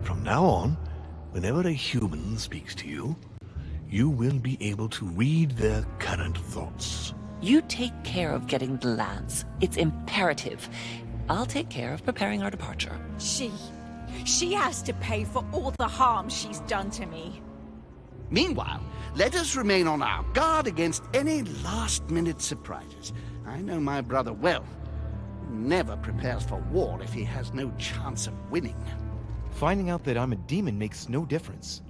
From now on, whenever a human speaks to you, you will be able to read their current thoughts. You take care of getting the lands. It's imperative. I'll take care of preparing our departure. She has to pay for all the harm she's done to me. Meanwhile, let us remain on our guard against any last-minute surprises. I know my brother well. He never prepares for war if he has no chance of winning. Finding out that I'm a demon makes no difference.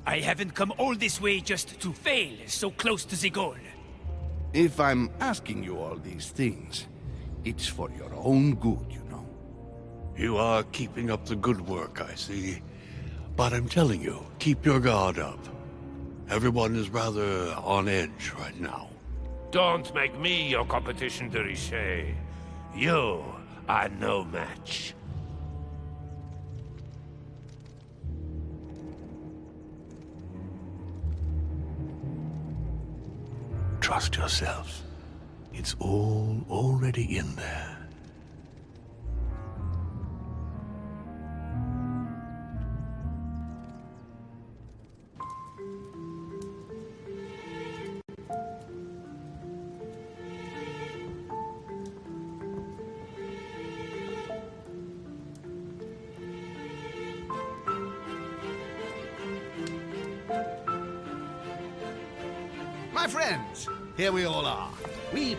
I haven't come all this way just to fail so close to the goal. If I'm asking you all these things, it's for your own good, you know. You are keeping up the good work, I see. But I'm telling you, keep your guard up. Everyone is rather on edge right now. Don't make me your competition, Richet. You are no match. Trust yourself. It's all already in there. My friends, here we all are. We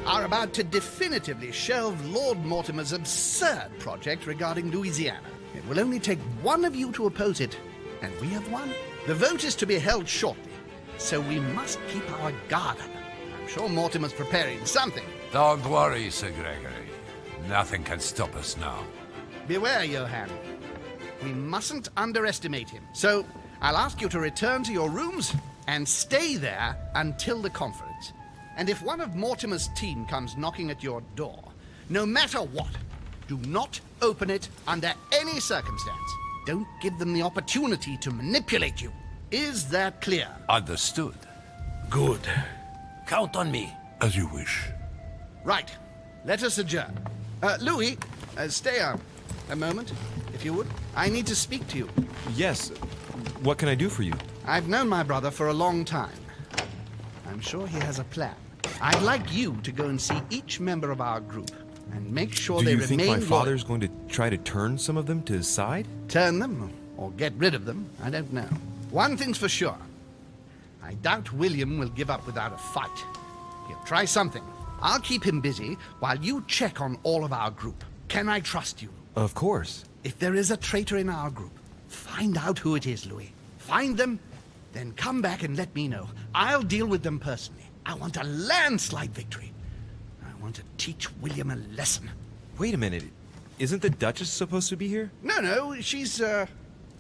are about to definitively shelve Lord Mortimer's absurd project regarding Louisiana. It will only take one of you to oppose it, and we have won. The vote is to be held shortly, so we must keep our guard up. I'm sure Mortimer's preparing something. Don't worry, Sir Gregory. Nothing can stop us now. Beware, Johann. We mustn't underestimate him. So, I'll ask you to return to your rooms and stay there until the conference. And if one of Mortimer's team comes knocking at your door, no matter what, do not open it under any circumstance. Don't give them the opportunity to manipulate you. Is that clear? Understood. Good. Count on me. As you wish. Right. Let us adjourn. Louis, stay on a moment, if you would. I need to speak to you. Yes. What can I do for you? I've known my brother for a long time. I'm sure he has a plan. I'd like you to go and see each member of our group and make sure Do they you remain think my loyal. father's going to try to turn some of them to his side? Turn them or get rid of them, I don't know. One thing's for sure. I doubt William will give up without a fight. He'll try something. I'll keep him busy while you check on all of our group. Can I trust you? Of course. If there is a traitor in our group, find out who it is, Louis. Find them, then come back and let me know. I'll deal with them personally. I want a landslide victory. I want to teach William a lesson. Wait a minute. Isn't the Duchess supposed to be here? No, she's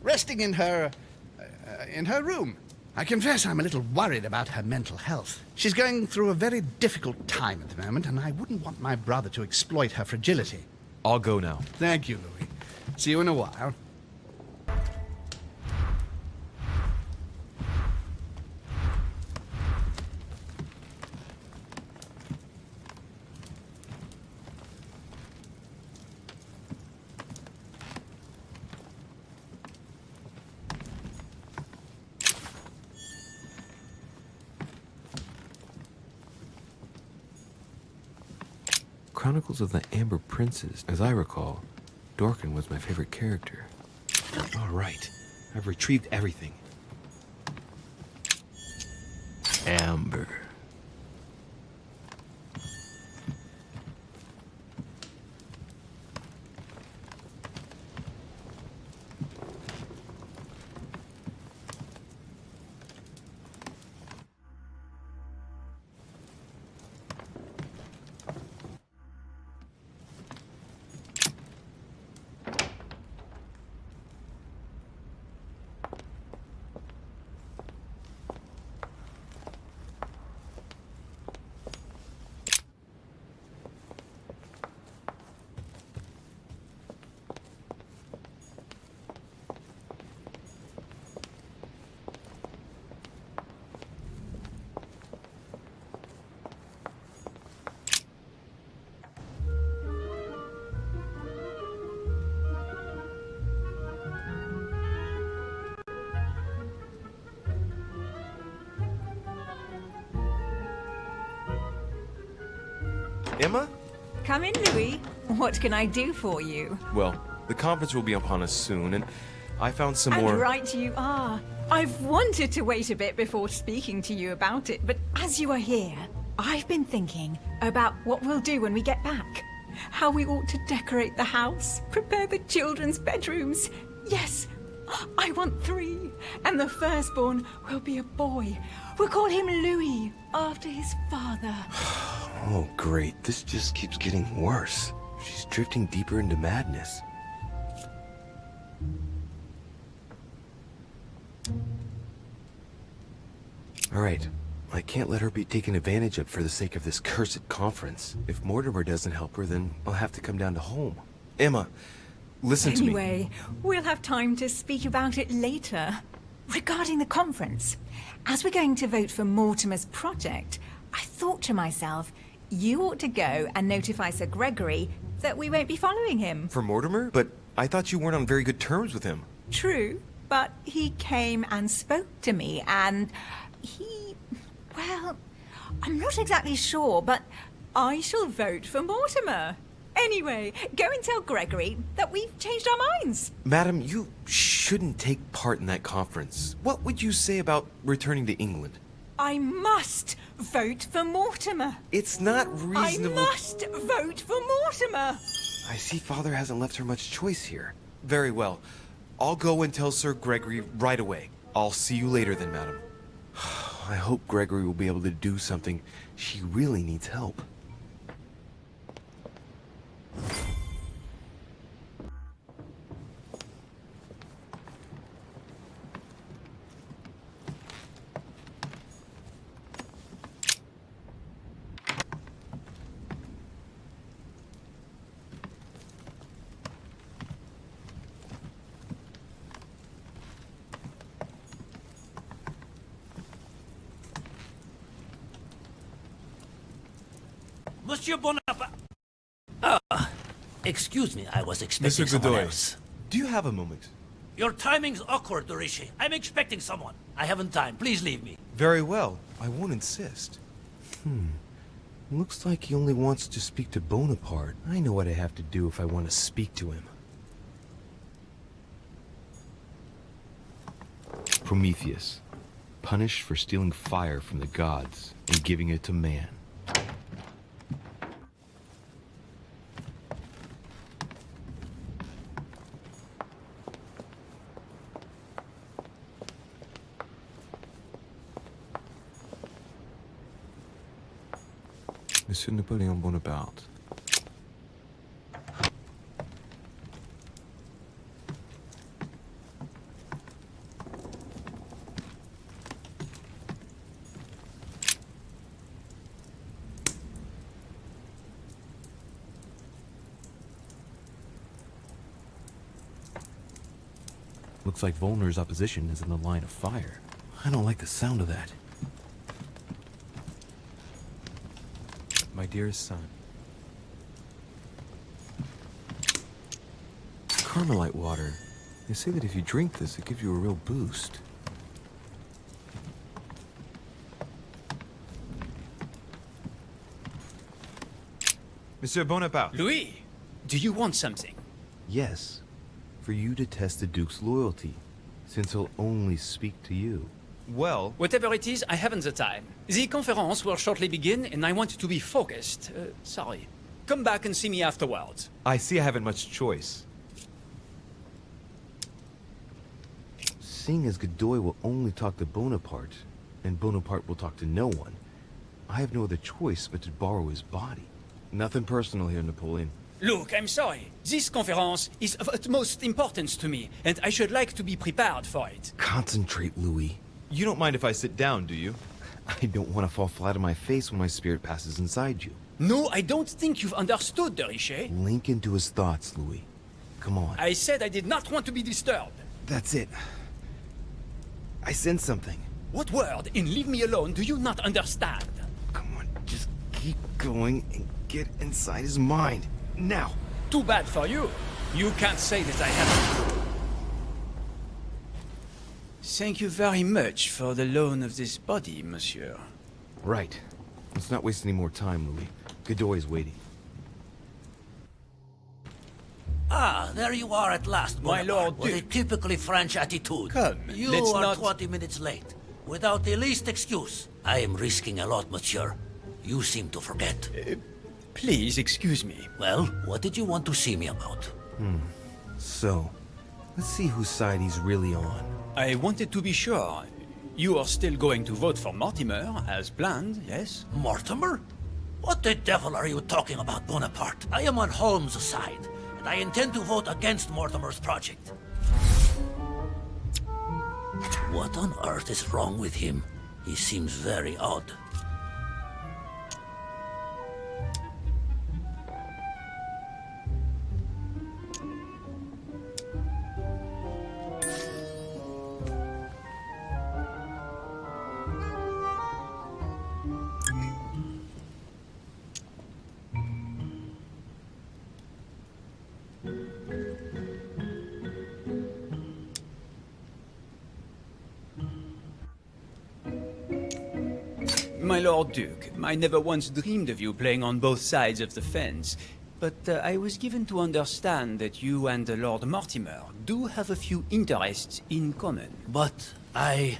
resting in her room. I confess I'm a little worried about her mental health. She's going through a very difficult time at the moment, and I wouldn't want my brother to exploit her fragility. I'll go now. Thank you, Louis. See you in a while. Chronicles of the Amber Princes. As I recall, Dorkin was my favorite character. All right. I've retrieved everything. Amber. Emma? Come in, Louis. What can I do for you? Well, the conference will be upon us soon, and I found some And more... right you are. I've wanted to wait a bit before speaking to you about it, but as you are here, I've been thinking about what we'll do when we get back. How we ought to decorate the house, prepare the children's bedrooms. Yes, I want 3, and the firstborn will be a boy. We'll call him Louis, after his father. Oh, great. This just keeps getting worse. She's drifting deeper into madness. All right. I can't let her be taken advantage of for the sake of this cursed conference. If Mortimer doesn't help her, then I'll have to come down to home. Emma, listen to me. Anyway, we'll have time to speak about it later. Regarding the conference, as we're going to vote for Mortimer's project, I thought to myself, you ought to go and notify Sir Gregory that we won't be following him. For Mortimer? But I thought you weren't on very good terms with him. True, but he came and spoke to me, and well, I'm not exactly sure, but I shall vote for Mortimer. Anyway, go and tell Gregory that we've changed our minds. Madam, you shouldn't take part in that conference. What would you say about returning to England? I must vote for Mortimer. It's not reasonable... I must vote for Mortimer. I see Father hasn't left her much choice here. Very well. I'll go and tell Sir Gregory right away. I'll see you later then, madam. I hope Gregory will be able to do something. She really needs help. Monsieur Bonaparte. Excuse me, I was expecting Monsieur someone Godoy, else. do you have a moment? Your timing's awkward, Richet. I'm expecting someone. I haven't time. Please leave me. Very well. I won't insist. Looks like he only wants to speak to Bonaparte. I know what I have to do if I want to speak to him. Prometheus, punished for stealing fire from the gods and giving it to man. Monsieur Napoleon Bonaparte. Looks like Volner's opposition is in the line of fire. I don't like the sound of that. My dearest son. Carmelite water. They say that if you drink this, it gives you a real boost. Monsieur Bonaparte. Louis, do you want something? Yes, for you to test the Duke's loyalty, since he'll only speak to you. Well... Whatever it is, I haven't the time. The conference will shortly begin, and I want to be focused. Sorry. Come back and see me afterwards. I see I haven't much choice. Seeing as Godoy will only talk to Bonaparte, and Bonaparte will talk to no one, I have no other choice but to borrow his body. Nothing personal here, Napoleon. Look, I'm sorry. This conference is of utmost importance to me, and I should like to be prepared for it. Concentrate, Louis. You don't mind if I sit down, do you? I don't want to fall flat on my face when my spirit passes inside you. No, I don't think you've understood, Richet. Link into his thoughts, Louis. Come on. I said I did not want to be disturbed. That's it. I sense something. What word in leave me alone do you not understand? Come on, just keep going and get inside his mind. Now. Too bad for you. You can't say that I haven't. Thank you very much for the loan of this body, monsieur. Right. Let's not waste any more time, Louis. Godoy's waiting. Ah, there you are at last, My Bonaparte, lord with a Duke. typically French attitude. Come, you let's are not- 20 minutes late, without the least excuse. I am risking a lot, monsieur. You seem to forget. Please excuse me. Well, what did you want to see me about? So, let's see whose side he's really on. I wanted to be sure. You are still going to vote for Mortimer, as planned, yes? Mortimer? What the devil are you talking about, Bonaparte? I am on Holmes' side, and I intend to vote against Mortimer's project. What on earth is wrong with him? He seems very odd. My Lord Duke, I never once dreamed of you playing on both sides of the fence. But I was given to understand that you and Lord Mortimer do have a few interests in common. But I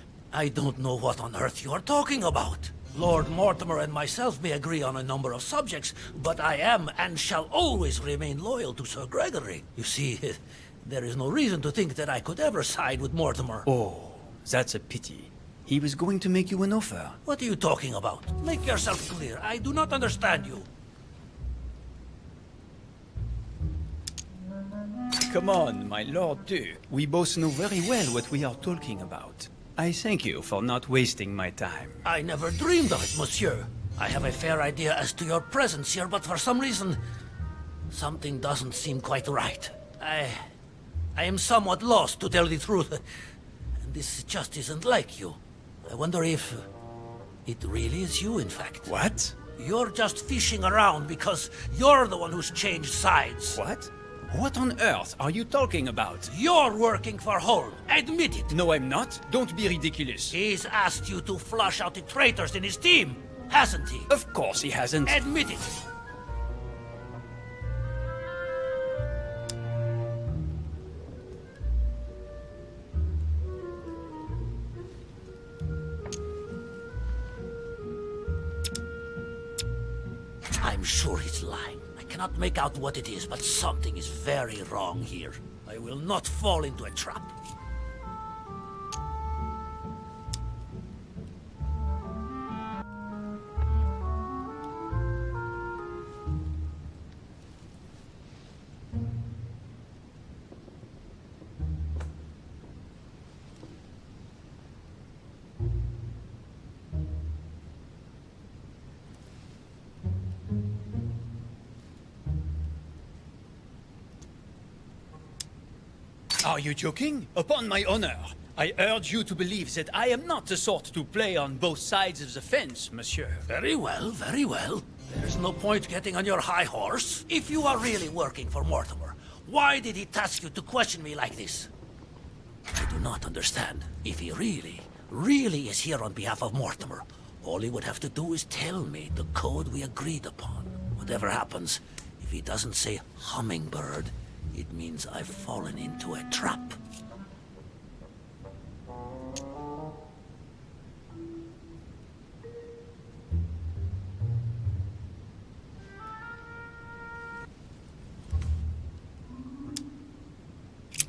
don't know what on earth you are talking about. Lord Mortimer and myself may agree on a number of subjects, but I am and shall always remain loyal to Sir Gregory. You see, there is no reason to think that I could ever side with Mortimer. Oh, that's a pity. He was going to make you an offer. What are you talking about? Make yourself clear. I do not understand you. Come on, my Lord Duke. We both know very well what we are talking about. I thank you for not wasting my time. I never dreamed of it, monsieur. I have a fair idea as to your presence here, but for some reason, something doesn't seem quite right. I am somewhat lost, to tell the truth. And this just isn't like you. I wonder if it really is you, in fact. What? You're just fishing around because you're the one who's changed sides. What? What on earth are you talking about? You're working for Holm. Admit it. No, I'm not. Don't be ridiculous. He's asked you to flush out the traitors in his team, hasn't he? Of course he hasn't. Admit it. I'm sure he's lying. I cannot make out what it is, but something is very wrong here. I will not fall into a trap. Are you joking? Upon my honor, I urge you to believe that I am not the sort to play on both sides of the fence, monsieur. Very well, very well. There's no point getting on your high horse. If you are really working for Mortimer, why did he task you to question me like this? I do not understand. If he really is here on behalf of Mortimer, all he would have to do is tell me the code we agreed upon. Whatever happens, if he doesn't say hummingbird, it means I've fallen into a trap.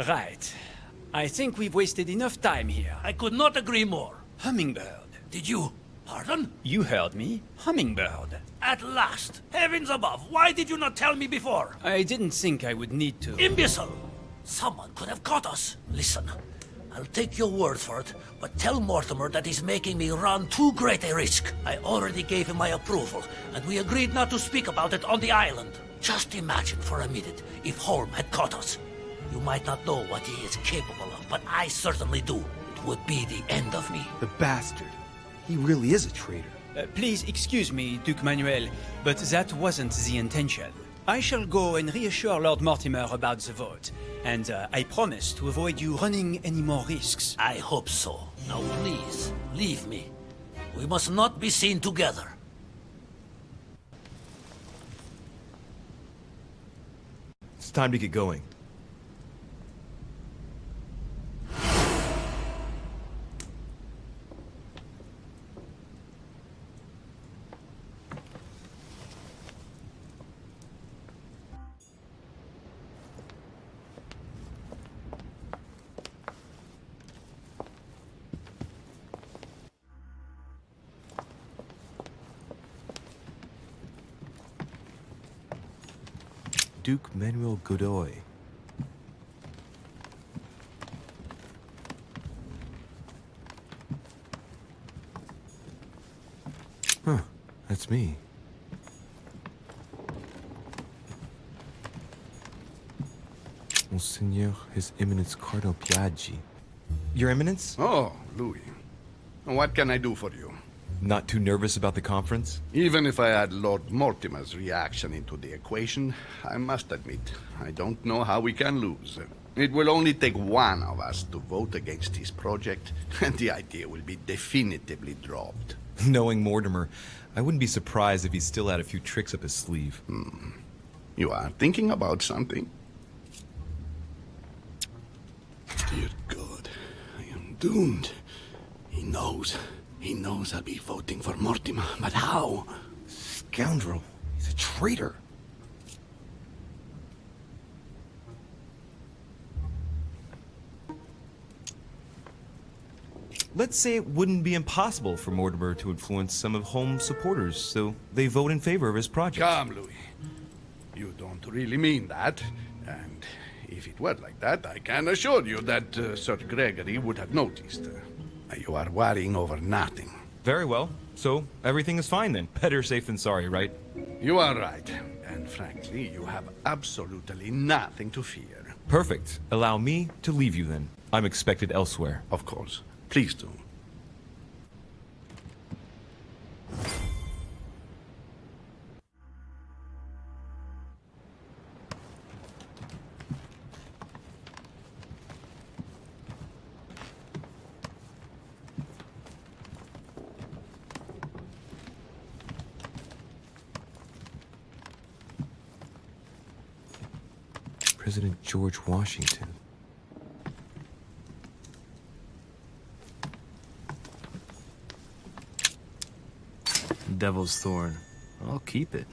Right. I think we've wasted enough time here. I could not agree more. Hummingbird. Did you? Pardon? You heard me. Hummingbird. At last! Heavens above, why did you not tell me before? I didn't think I would need to. Imbecile! Someone could have caught us. Listen, I'll take your word for it, but tell Mortimer that he's making me run too great a risk. I already gave him my approval, and we agreed not to speak about it on the island. Just imagine for a minute if Holm had caught us. You might not know what he is capable of, but I certainly do. It would be the end of me. The bastard. He really is a traitor. Please excuse me, Duke Manuel, but that wasn't the intention. I shall go and reassure Lord Mortimer about the vote, and I promise to avoid you running any more risks. I hope so. Now please, leave me. We must not be seen together. time to get going. Duke Manuel Godoy. Huh, that's me. Monseigneur, His Eminence Cardinal Piaggi. Your Eminence? Oh, Louis. What can I do for you? Not too nervous about the conference? Even if I add Lord Mortimer's reaction into the equation, I must admit, I don't know how we can lose. It will only take one of us to vote against his project, and the idea will be definitively dropped. Knowing Mortimer, I wouldn't be surprised if he still had a few tricks up his sleeve. You are thinking about something? Dear God, I am doomed. He knows. He knows I'll be voting for Mortimer, but how? Scoundrel. He's a traitor. Let's say it wouldn't be impossible for Mortimer to influence some of Holmes' supporters, so they vote in favor of his project. Come, Louis. You don't really mean that. And if it were like that, I can assure you that Sir Gregory would have noticed. You are worrying over nothing. Very well. So, everything is fine then. Better safe than sorry, right? You are right. And frankly, you have absolutely nothing to fear. Perfect. Allow me to leave you then. I'm expected elsewhere. Of course. Please do. President George Washington. Devil's Thorn. I'll keep it.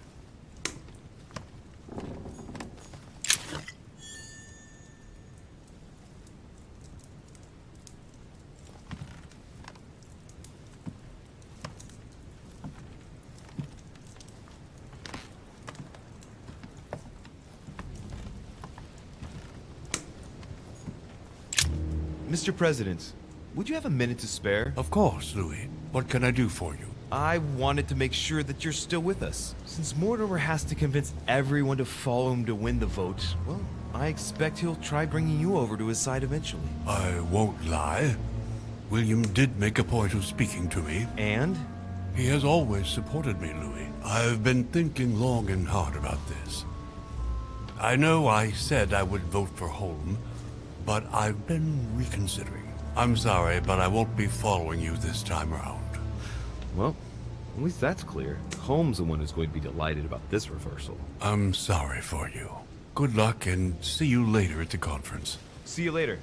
Mr. President, would you have a minute to spare? Of course, Louis. What can I do for you? I wanted to make sure that you're still with us. Since Mortimer has to convince everyone to follow him to win the vote, well, I expect he'll try bringing you over to his side eventually. I won't lie. William did make a point of speaking to me. And? He has always supported me, Louis. I've been thinking long and hard about this. I know I said I would vote for Holm, but I've been reconsidering. I'm sorry, but I won't be following you this time around. Well, at least that's clear. Holmes the one who's going to be delighted about this reversal. I'm sorry for you. Good luck and see you later at the conference. See you later.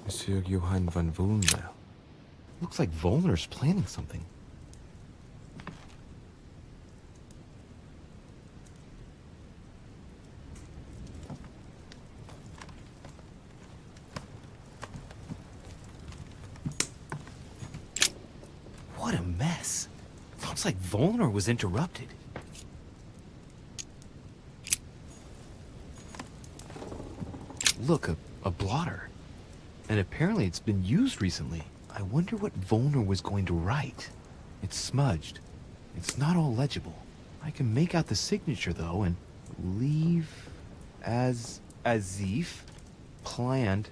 Monsieur Johann von Wollner. Looks like Wollner's planning something. What a mess. Looks like Wollner was interrupted. Look, a blotter. And apparently it's been used recently. I wonder what Volner was going to write. It's smudged. It's not all legible. I can make out the signature, though, and leave as if planned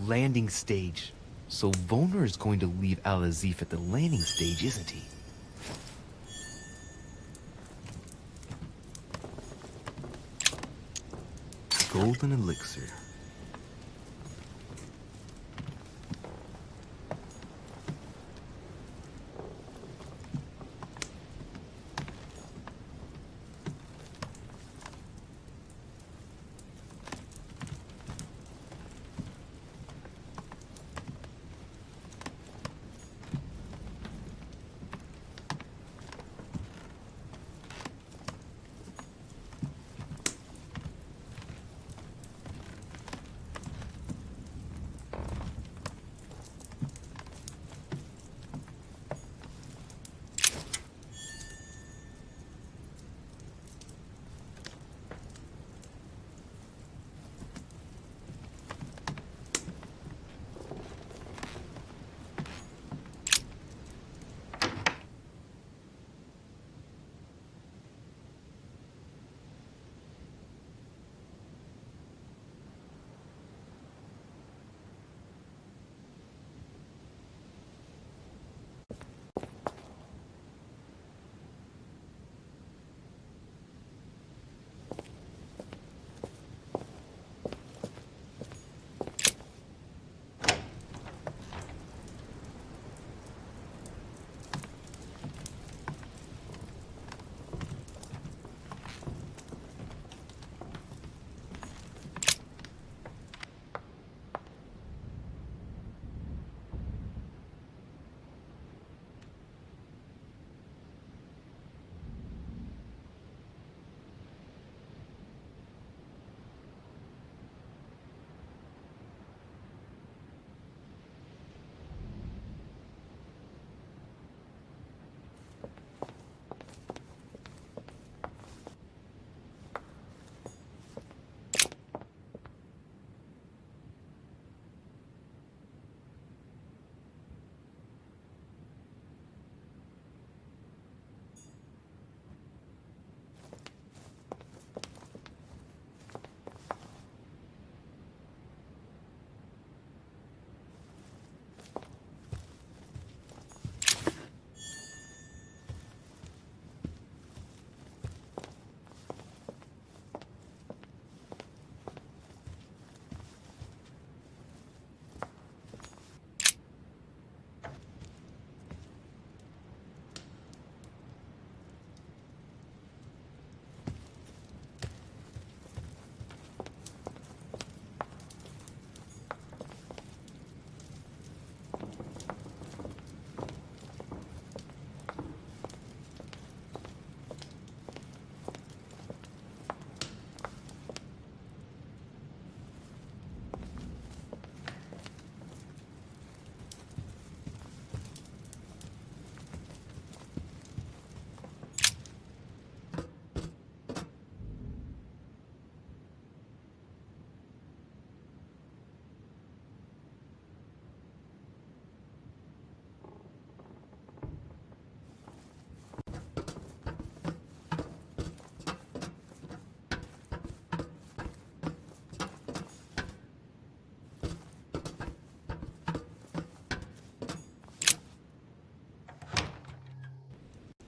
landing stage. So Volner is going to leave Al-Azif at the landing stage, isn't he? Golden elixir.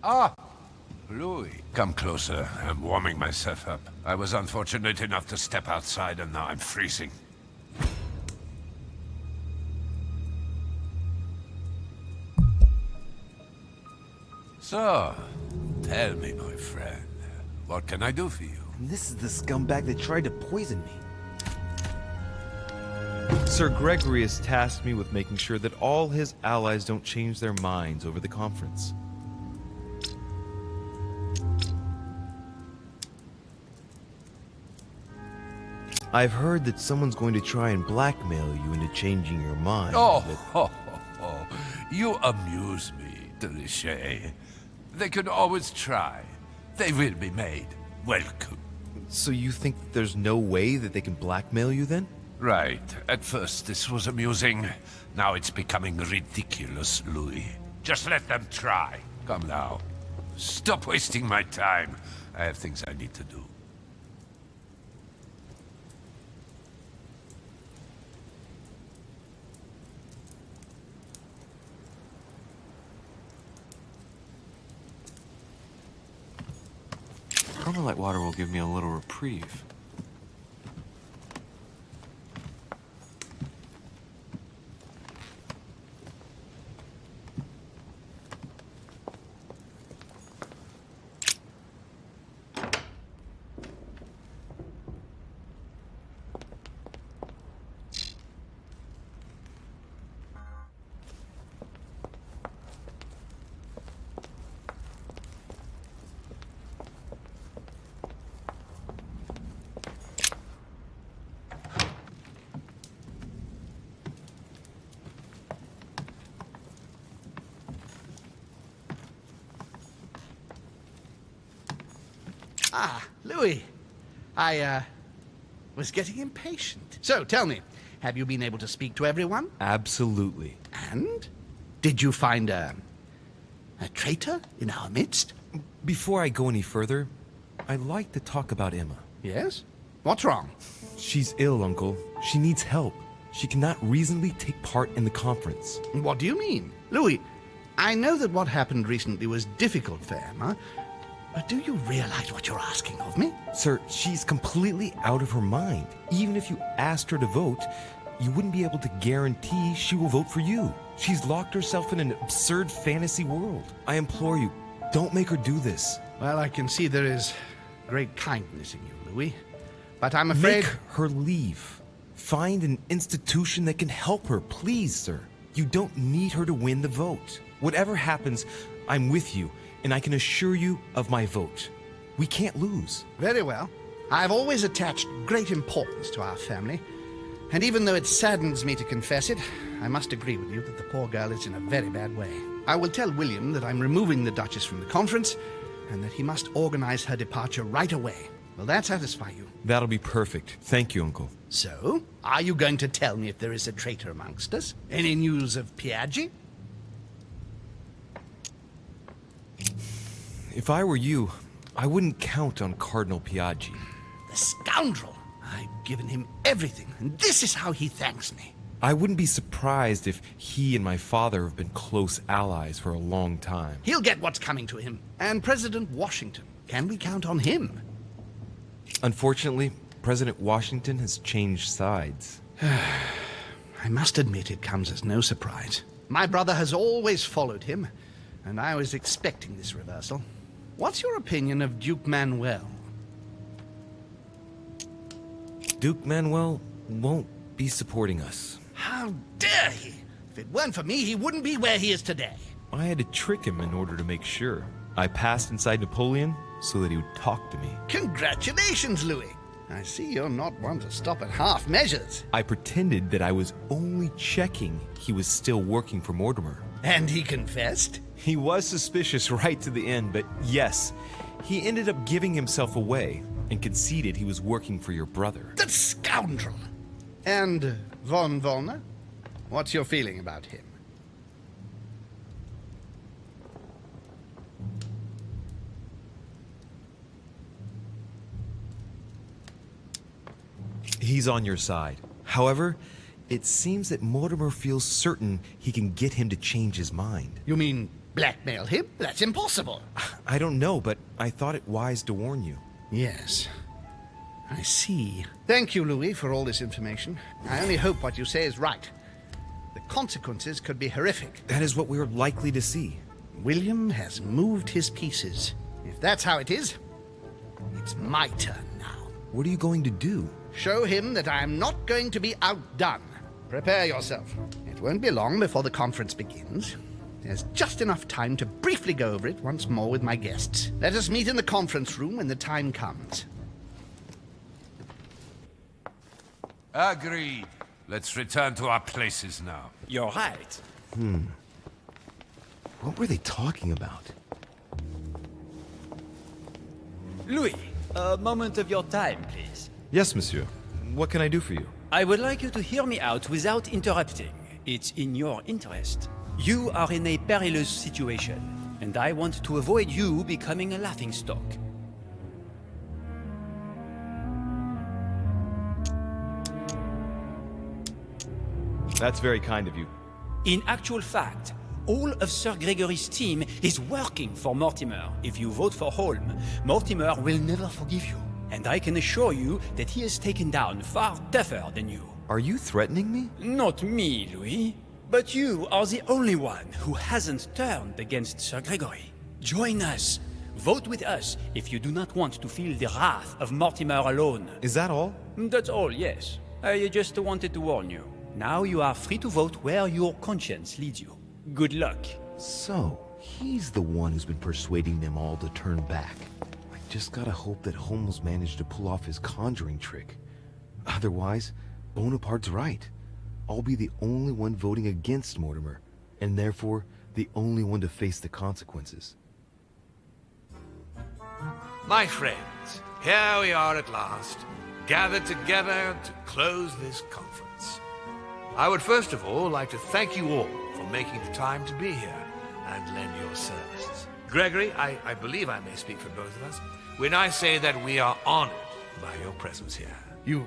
Ah! Louis, come closer. I'm warming myself up. I was unfortunate enough to step outside and now I'm freezing. So, tell me, my friend, what can I do for you? And this is the scumbag that tried to poison me. Sir Gregory has tasked me with making sure that all his allies don't change their minds over the conference. I've heard that someone's going to try and blackmail you into changing your mind. Oh, ho, ho, ho. You amuse me, Richet. They could always try. They will be made welcome. So you think there's no way that they can blackmail you then? Right. At first this was amusing. Now it's becoming ridiculous, Louis. Just let them try. Come now. Stop wasting my time. I have things I need to do. Carmelite water will give me a little reprieve. Ah, Louis. I was getting impatient. So, tell me, have you been able to speak to everyone? Absolutely. And? Did you find a traitor in our midst? Before I go any further, I'd like to talk about Emma. Yes? What's wrong? She's ill, Uncle. She needs help. She cannot reasonably take part in the conference. What do you mean? Louis, I know that what happened recently was difficult for Emma, but do you realize what you're asking of me? Sir, she's completely out of her mind. Even if you asked her to vote, you wouldn't be able to guarantee she will vote for you. She's locked herself in an absurd fantasy world. I implore you, don't make her do this. Well, I can see there is great kindness in you, Louis. But I'm afraid... Make her leave. Find an institution that can help her, please, sir. You don't need her to win the vote. Whatever happens, I'm with you, and I can assure you of my vote. We can't lose. Very well. I've always attached great importance to our family, and even though it saddens me to confess it, I must agree with you that the poor girl is in a very bad way. I will tell William that I'm removing the Duchess from the conference, and that he must organize her departure right away. Will that satisfy you? That'll be perfect. Thank you, Uncle. So, are you going to tell me if there is a traitor amongst us? Any news of Piaggi? If I were you, I wouldn't count on Cardinal Piaggi. The scoundrel! I've given him everything, and this is how he thanks me. I wouldn't be surprised if he and my father have been close allies for a long time. He'll get what's coming to him. And President Washington, can we count on him? Unfortunately, President Washington has changed sides. I must admit it comes as no surprise. My brother has always followed him, and I was expecting this reversal. What's your opinion of Duke Manuel? Duke Manuel won't be supporting us. How dare he! If it weren't for me, he wouldn't be where he is today. I had to trick him in order to make sure. I passed inside Napoleon so that he would talk to me. Congratulations, Louis! I see you're not one to stop at half measures. I pretended that I was only checking he was still working for Mortimer. And he confessed? He was suspicious right to the end, but yes, he ended up giving himself away and conceded he was working for your brother. That scoundrel! And von Wollner? What's your feeling about him? He's on your side. However, it seems that Mortimer feels certain he can get him to change his mind. You mean blackmail him? That's impossible. I don't know, but I thought it wise to warn you. Yes. I see. Thank you, Louis, for all this information. I only hope what you say is right. The consequences could be horrific. That is what we're likely to see. William has moved his pieces. If that's how it is, it's my turn now. What are you going to do? Show him that I am not going to be outdone. Prepare yourself. It won't be long before the conference begins. There's just enough time to briefly go over it once more with my guests. Let us meet in the conference room when the time comes. Agreed. Let's return to our places now. You're right. What were they talking about? Louis, a moment of your time, please. Yes, monsieur. What can I do for you? I would like you to hear me out without interrupting. It's in your interest. You are in a perilous situation, and I want to avoid you becoming a laughingstock. That's very kind of you. In actual fact, all of Sir Gregory's team is working for Mortimer. If you vote for Holm, Mortimer will never forgive you. And I can assure you that he is taken down far tougher than you. Are you threatening me? Not me, Louis. But you are the only one who hasn't turned against Sir Gregory. Join us. Vote with us if you do not want to feel the wrath of Mortimer alone. Is that all? That's all, yes. I just wanted to warn you. Now you are free to vote where your conscience leads you. Good luck. So, he's the one who's been persuading them all to turn back. I just gotta hope that Holmes managed to pull off his conjuring trick. Otherwise, Bonaparte's right. I'll be the only one voting against Mortimer, and therefore the only one to face the consequences. My friends, here we are at last, gathered together to close this conference. I would first of all like to thank you all for making the time to be here and lend your services. Gregory, I believe I may speak for both of us when I say that we are honored by your presence here. You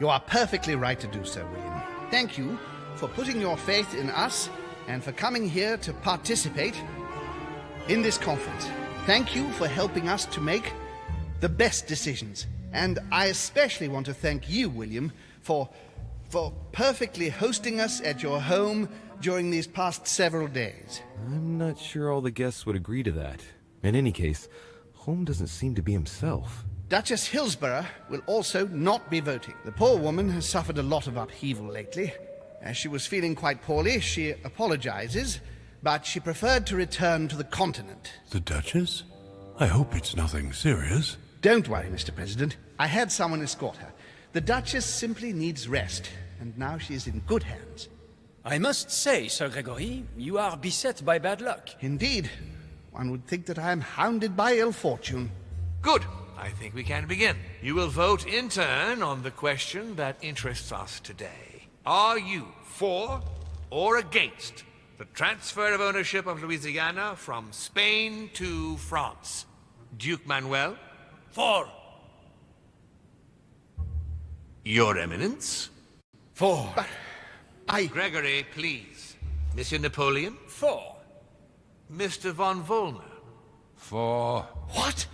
are perfectly right to do so, William. Thank you for putting your faith in us and for coming here to participate in this conference. Thank you for helping us to make the best decisions. And I especially want to thank you, William, for perfectly hosting us at your home during these past several days. I'm not sure all the guests would agree to that. In any case, Holmes doesn't seem to be himself. Duchess Hillsborough will also not be voting. The poor woman has suffered a lot of upheaval lately. As she was feeling quite poorly, she apologizes, but she preferred to return to the continent. The Duchess? I hope it's nothing serious. Don't worry, Mr. President. I had someone escort her. The Duchess simply needs rest, and now she is in good hands. I must say, Sir Gregory, you are beset by bad luck. Indeed. One would think that I am hounded by ill fortune. Good. I think we can begin. You will vote in turn on the question that interests us today. Are you for or against the transfer of ownership of Louisiana from Spain to France? Duke Manuel? For. Your Eminence? For. But Gregory, please. Monsieur Napoleon? For. Mr. von Volner? For... what?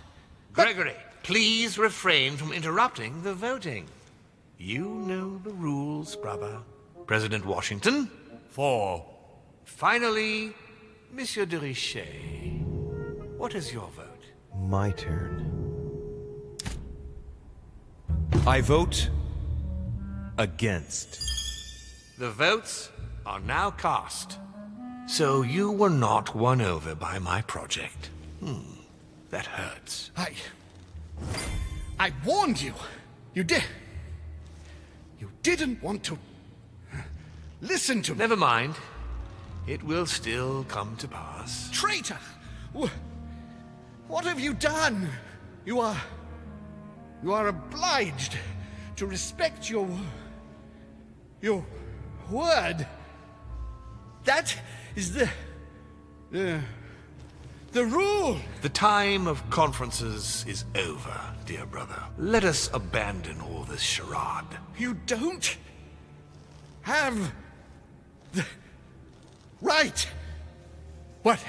Gregory, please refrain from interrupting the voting. You know the rules, brother. President Washington? For. Finally, Monsieur de Richet. What is your vote? My turn. I vote against. The votes are now cast. So you were not won over by my project. That hurts. I warned you. You didn't want to listen to me. Never mind. It will still come to pass. Traitor! What have you done? You are obliged to respect your word. That is the rule. The time of conferences is over, dear brother. Let us abandon all this charade. You don't have the right. What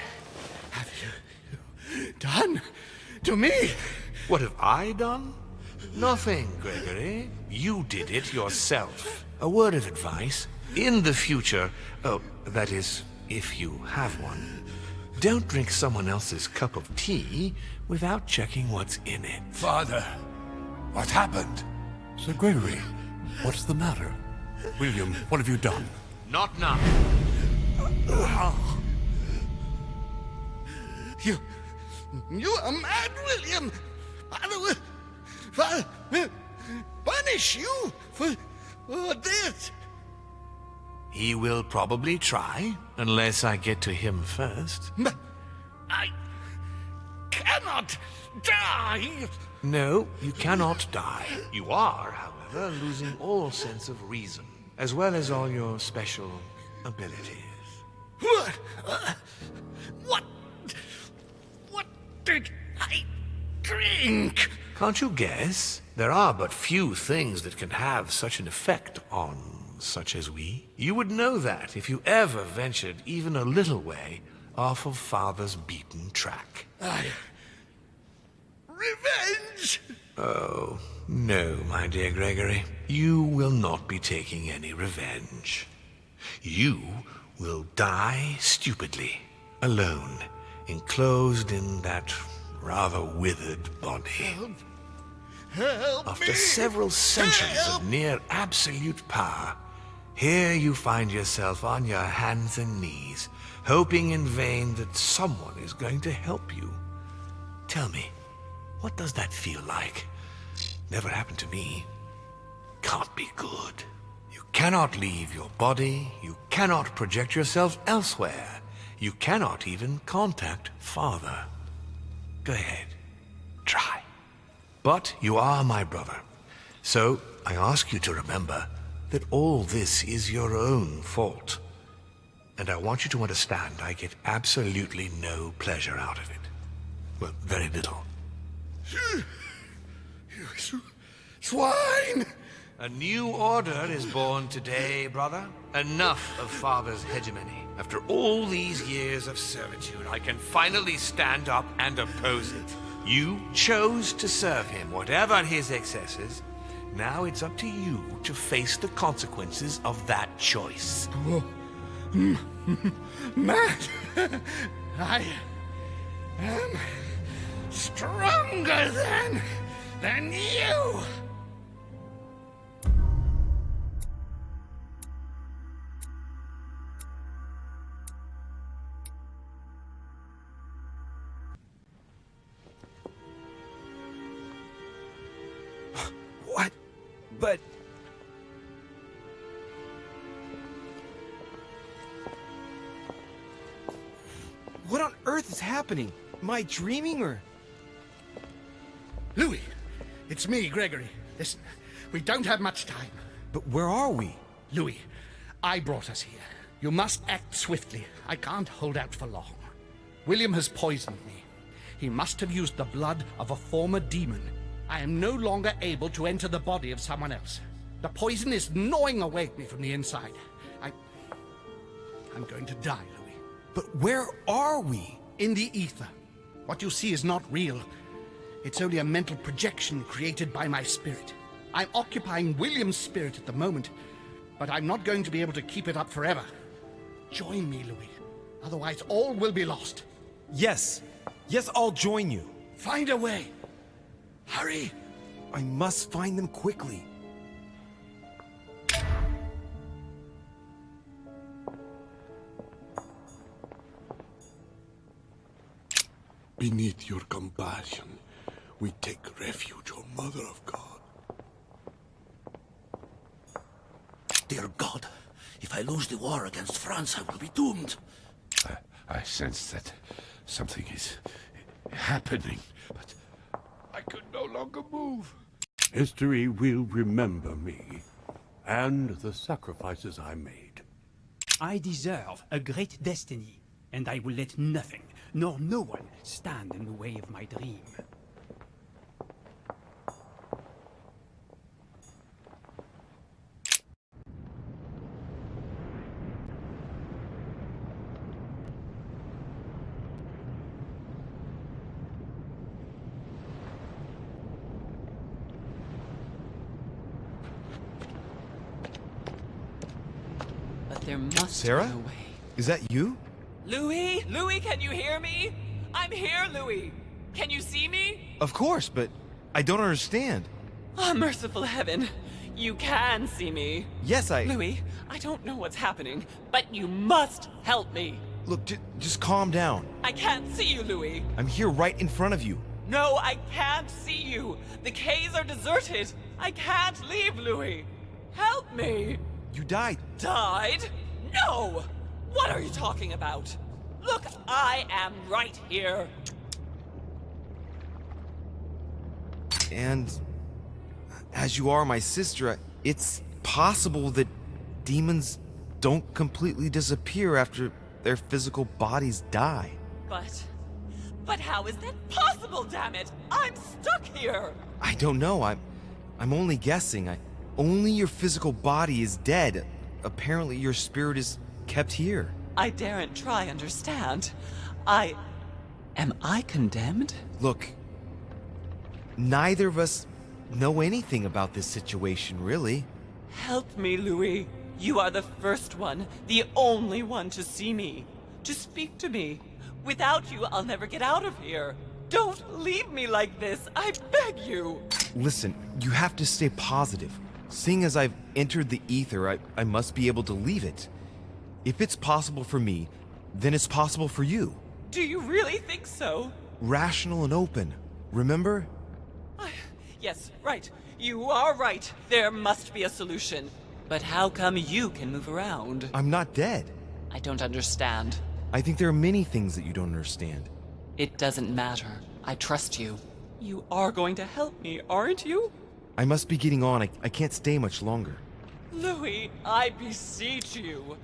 have you done to me? What have I done? Nothing, Gregory. You did it yourself. A word of advice. In the future, that is, if you have one, don't drink someone else's cup of tea without checking what's in it. Father, what happened? Sir Gregory, what's the matter? William, what have you done? Not now. You are mad, William. I will punish you for this. He will probably try, unless I get to him first. But I cannot cannot die! No, you cannot die. You are, however, losing all sense of reason, as well as all your special abilities. What? What did I drink? Can't you guess? There are but few things that can have such an effect on such as we. You would know that if you ever ventured even a little way off of Father's beaten track. Revenge! Oh, no, my dear Gregory. You will not be taking any revenge. You will die stupidly, alone, enclosed in that rather withered body. Help After me! several centuries of near absolute power, here you find yourself on your hands and knees, hoping in vain that someone is going to help you. Tell me, what does that feel like? Never happened to me. Can't be good. You cannot leave your body, you cannot project yourself elsewhere, you cannot even contact Father. Go ahead, try. But you are my brother, so I ask you to remember that all this is your own fault. And I want you to understand I get absolutely no pleasure out of it. Well, very little. You swine! A new order is born today, brother. Enough of Father's hegemony. After all these years of servitude, I can finally stand up and oppose it. You chose to serve him, whatever his excesses. Now it's up to you to face the consequences of that choice. Man, I am stronger than you! What? But... What on earth is happening? Am I dreaming or... Louis, it's me, Gregory. Listen, we don't have much time. But where are we? Louis, I brought us here. You must act swiftly. I can't hold out for long. William has poisoned me. He must have used the blood of a former demon. I am no longer able to enter the body of someone else. The poison is gnawing away at me from the inside. I'm going to die, Louis. But where are we? In the ether. What you see is not real. It's only a mental projection created by my spirit. I'm occupying William's spirit at the moment, but I'm not going to be able to keep it up forever. Join me, Louis. Otherwise, all will be lost. Yes. Yes, I'll join you. Find a way. Hurry. I must find them quickly. Beneath your compassion, we take refuge, O Mother of God. Dear God, if I lose the war against France, I will be doomed. I sense that something is happening, but I could no longer move. History will remember me and the sacrifices I made. I deserve a great destiny, and I will let nothing, nor no one, stand in the way of my dream. But there must Sarah? be a way. Is that you? Louis? Louis, can you hear me? I'm here, Louis. Can you see me? Of course, but I don't understand. Oh, merciful heaven. You can see me. Yes, Louis, I don't know what's happening, but you must help me. Look, just calm down. I can't see you, Louis. I'm here right in front of you. No, I can't see you. The caves are deserted. I can't leave, Louis. Help me. You died. Died? No! What are you talking about? Look, I am right here. And as you are my sister, it's possible that demons don't completely disappear after their physical bodies die. But how is that possible, damn it? I'm stuck here! I don't know. I'm only guessing. Only your physical body is dead. Apparently your spirit is kept here. I daren't try understand. Am I condemned? Look, neither of us know anything about this situation, really. Help me, Louis. You are the first one, the only one to see me, to speak to me. Without you, I'll never get out of here. Don't leave me like this, I beg you. Listen, you have to stay positive. Seeing as I've entered the ether, I must be able to leave it. If it's possible for me, then it's possible for you. Do you really think so? Rational and open, remember? Yes, right. You are right. There must be a solution. But how come you can move around? I'm not dead. I don't understand. I think there are many things that you don't understand. It doesn't matter. I trust you. You are going to help me, aren't you? I must be getting on. I can't stay much longer. Louis, I beseech you.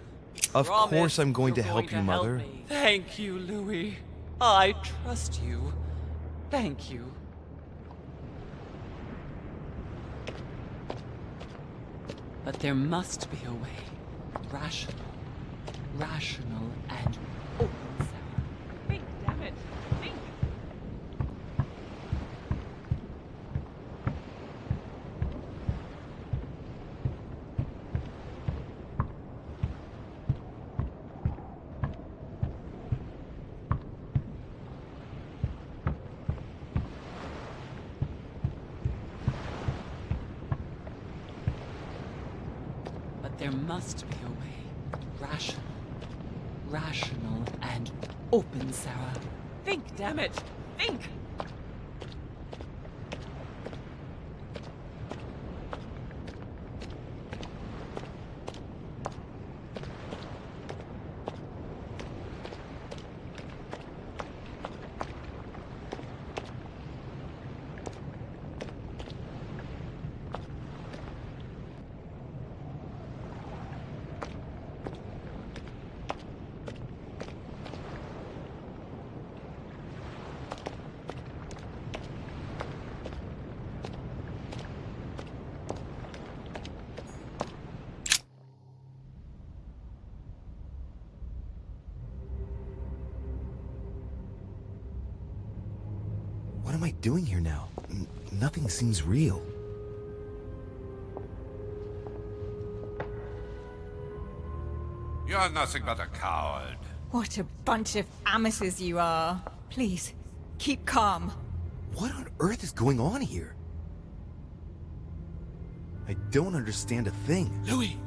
Of Promise course I'm going to you're help you, Mother. me. Thank you, Louis. I trust you. Thank you. But there must be a way. Rational and open, Sarah. Think, damn it. Think. There must be a way. Rational and open, Sarah. Think, damn it! Think! What am I doing here now? Nothing seems real. You're nothing but a coward. What a bunch of amateurs you are. Please, keep calm. What on earth is going on here? I don't understand a thing. Louis,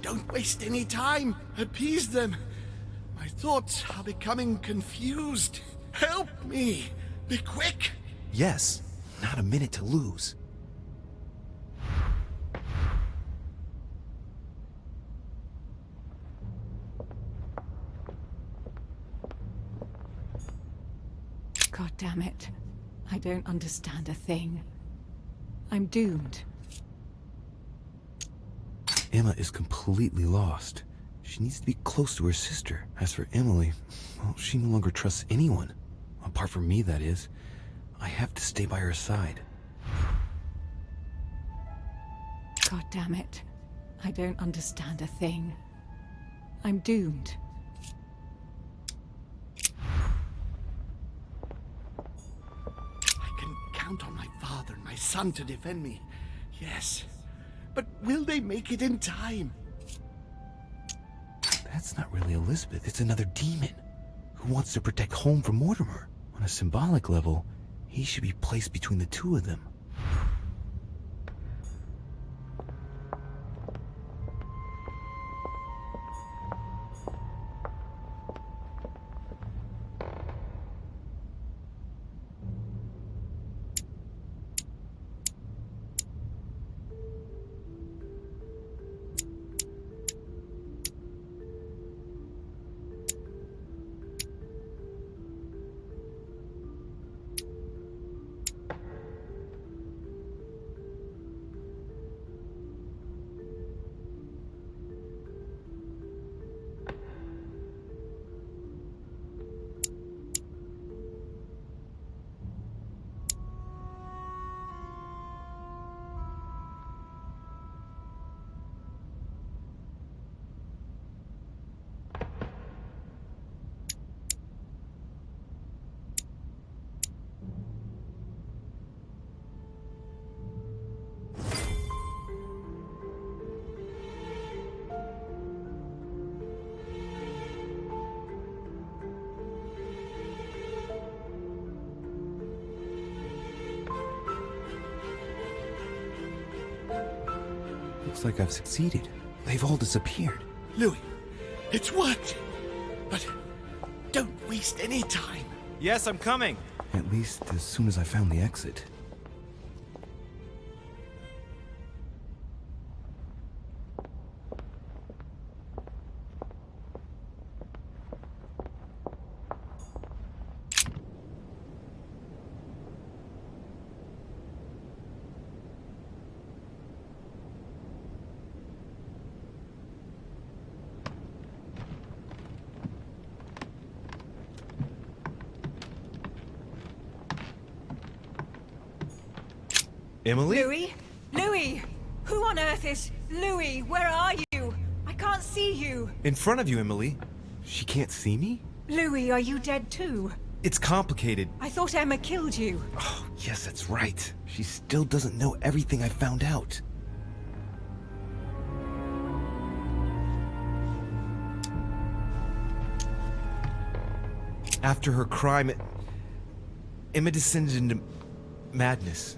don't waste any time. Appease them. My thoughts are becoming confused. Help me. Be quick. Yes, not a minute to lose. God damn it. I don't understand a thing. I'm doomed. Emma is completely lost. She needs to be close to her sister. As for Emily, well, she no longer trusts anyone. Apart from me, that is. I have to stay by her side. God damn it. I don't understand a thing. I'm doomed. I can count on my father and my son to defend me. Yes. But will they make it in time? That's not really Elizabeth. It's another demon who wants to protect home from Mortimer. On a symbolic level, he should be placed between the two of them. Looks like I've succeeded. They've all disappeared. Louis, it's worked. But don't waste any time. Yes, I'm coming. At least as soon as I found the exit. Emily? Louis? Louis! Who on earth is... Louis, where are you? I can't see you. In front of you, Emily. She can't see me? Louis, are you dead too? It's complicated. I thought Emma killed you. Oh, yes, that's right. She still doesn't know everything I found out. After her crime, Emma descended into madness.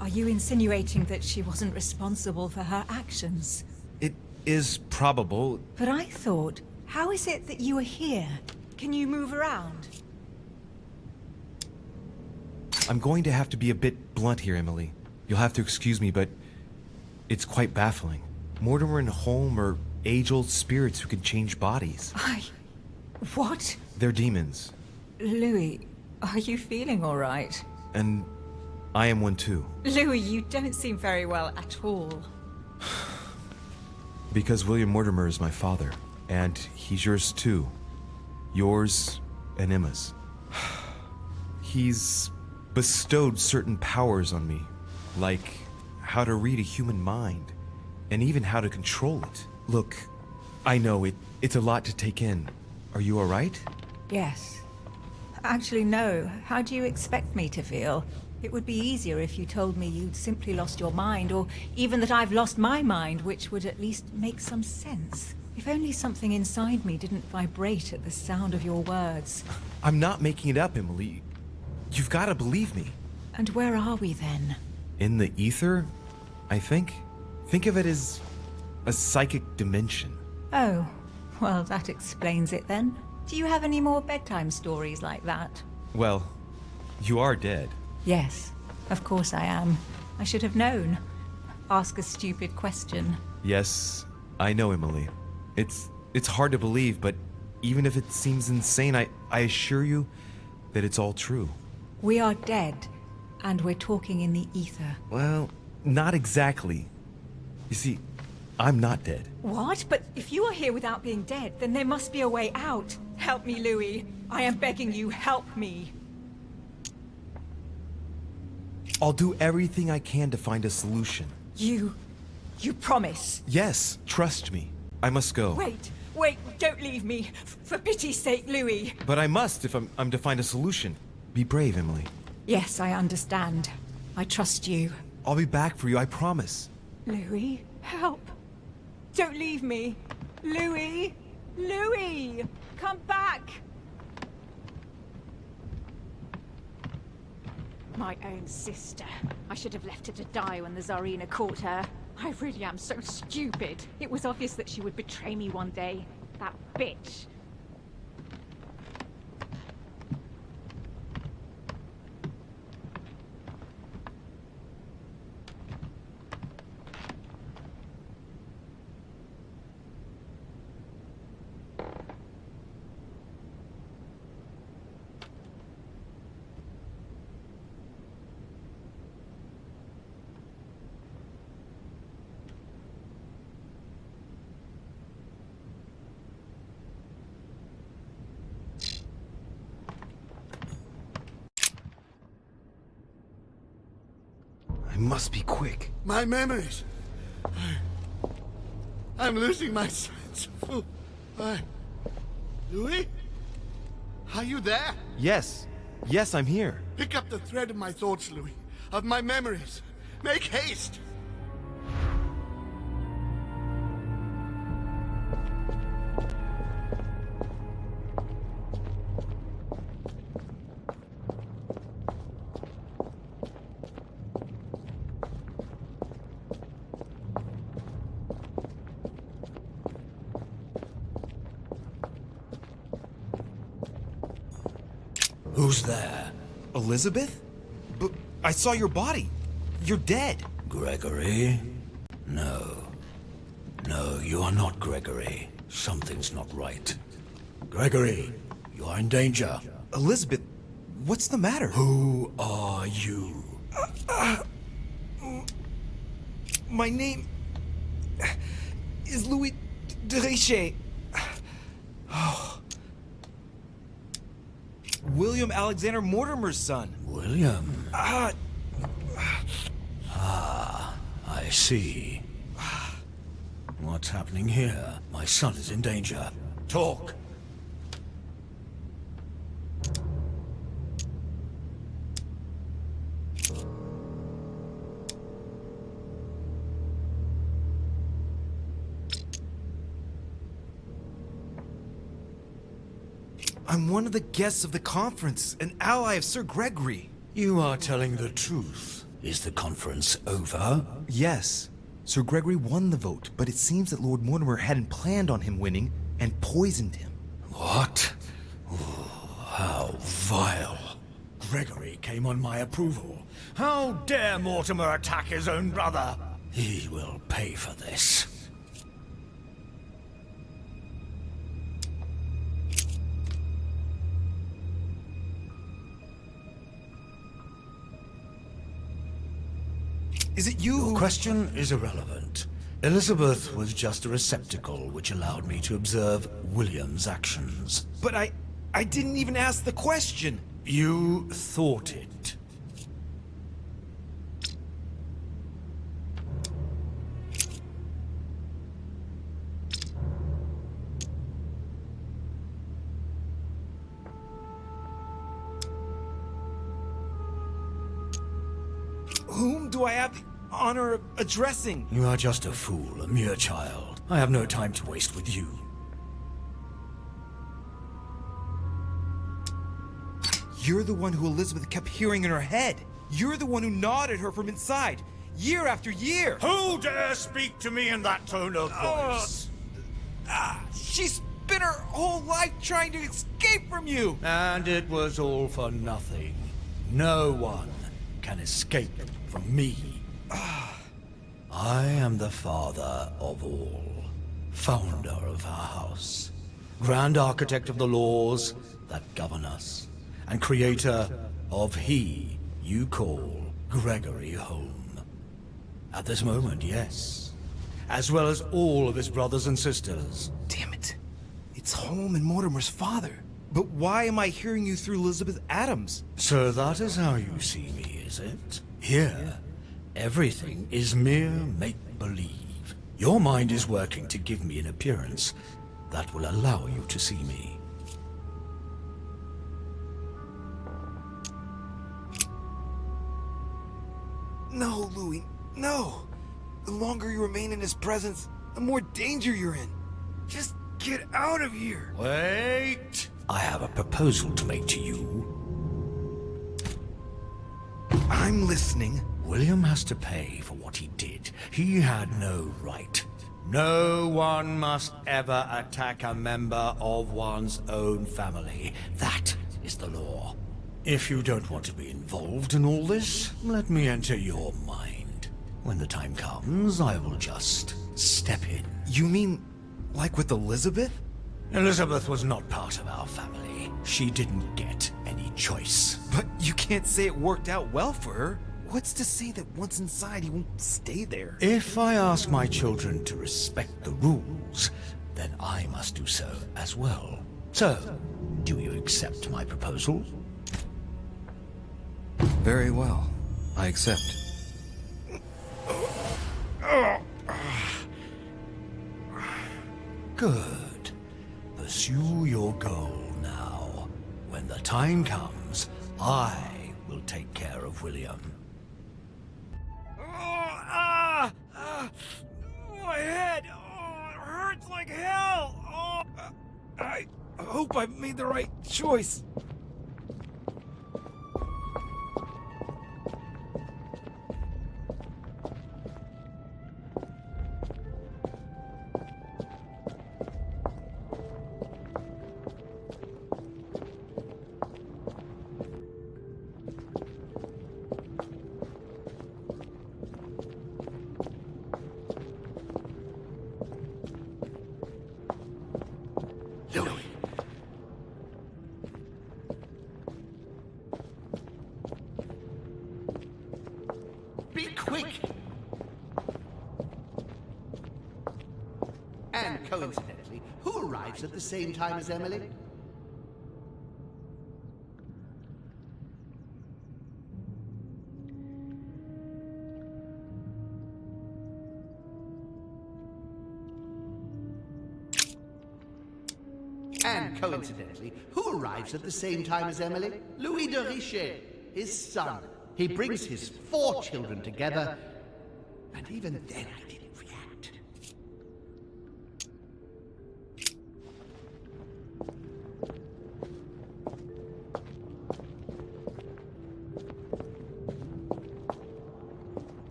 Are you insinuating that she wasn't responsible for her actions? It is probable. But I thought, how is it that you are here? Can you move around? I'm going to have to be a bit blunt here, Emily. You'll have to excuse me, but it's quite baffling. Mortimer and Holm are age-old spirits who can change bodies. What? They're demons. Louis, are you feeling all right? And I am one too. Louis, you don't seem very well at all. Because William Mortimer is my father, and he's yours too. Yours and Emma's. He's bestowed certain powers on me, like how to read a human mind, and even how to control it. Look, I know it's a lot to take in. Are you alright? Yes. Actually, no. How do you expect me to feel? It would be easier if you told me you'd simply lost your mind, or even that I've lost my mind, which would at least make some sense. If only something inside me didn't vibrate at the sound of your words. I'm not making it up, Emily. You've got to believe me. And where are we then? In the ether, I think. Think of it as a psychic dimension. Oh, well, that explains it then. Do you have any more bedtime stories like that? Well, you are dead. Yes, of course I am. I should have known. Ask a stupid question. Yes, I know, Emily. It's hard to believe, but even if it seems insane, I assure you that it's all true. We are dead, and we're talking in the ether. Well, not exactly. You see, I'm not dead. What? But if you are here without being dead, then there must be a way out. Help me, Louis. I am begging you, help me. I'll do everything I can to find a solution. You promise? Yes, trust me. I must go. Wait, don't leave me. For pity's sake, Louis. But I must if I'm to find a solution. Be brave, Emily. Yes, I understand. I trust you. I'll be back for you, I promise. Louis, help. Don't leave me. Louis! Louis! Come back! My own sister. I should have left her to die when the Tsarina caught her. I really am so stupid. It was obvious that she would betray me one day. That bitch. I must be quick. My memories. I'm losing my sense of... Louis? Are you there? Yes, I'm here. Pick up the thread of my thoughts, Louis. Of my memories. Make haste! Who's there? Elizabeth? But I saw your body. You're dead. Gregory? No. No, you are not Gregory. Something's not right. Gregory, you are in danger. Elizabeth, what's the matter? Who are you? My name is Louis de Richet. Oh. William Alexander Mortimer's son. William? I see. What's happening here? My son is in danger. Talk! I'm one of the guests of the conference, an ally of Sir Gregory. You are telling the truth. Is the conference over? Yes. Sir Gregory won the vote, but it seems that Lord Mortimer hadn't planned on him winning and poisoned him. What? Oh, how vile. Gregory came on my approval. How dare Mortimer attack his own brother? He will pay for this. Is it you who... Your question is irrelevant. Elizabeth was just a receptacle which allowed me to observe William's actions. But I didn't even ask the question. You thought it. Whom do I have the honor of addressing? You are just a fool, a mere child. I have no time to waste with you. You're the one who Elizabeth kept hearing in her head. You're the one who gnawed at her from inside, year after year. Who dare speak to me in that tone of voice? She spent her whole life trying to escape from you. And it was all for nothing. No one can escape from me. I am the father of all, founder of our house, grand architect of the laws that govern us, and creator of he you call Gregory home. At this moment, yes, as well as all of his brothers and sisters. Damn it. It's Holm and Mortimer's father. But why am I hearing you through Elizabeth Adams? So that is how you see me, is it? Here, everything is mere make-believe. Your mind is working to give me an appearance that will allow you to see me. No, Louis, no. The longer you remain in his presence, the more danger you're in. Just get out of here. Wait! I have a proposal to make to you. I'm listening. William has to pay for what he did. He had no right. No one must ever attack a member of one's own family. That is the law. If you don't want to be involved in all this, let me enter your mind. When the time comes, I will just step in. You mean, like with Elizabeth? Elizabeth was not part of our family. She didn't get any choice. But you can't say it worked out well for her. What's to say that once inside he won't stay there? If I ask my children to respect the rules, then I must do so as well. So, do you accept my proposal? Very well. I accept. Good. Pursue your goal now. When the time comes, I will take care of William. My head! Oh, it hurts like hell! Oh, I hope I made the right choice. quick! And coincidentally, who arrives at the same time as Emily? And coincidentally, who arrives at the same time as Emily? Louis de Richet, his son. He brings his 4 children together, and even then I didn't react.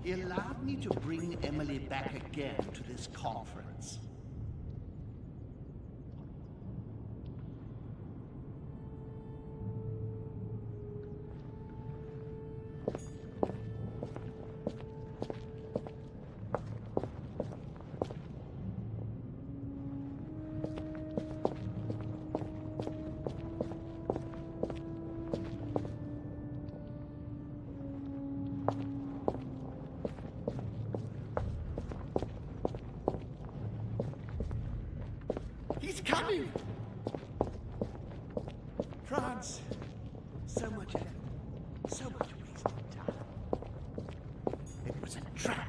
He allowed me to bring Emily back again to this conference. He's coming! France, so much effort, so much wasted time. It was a trap.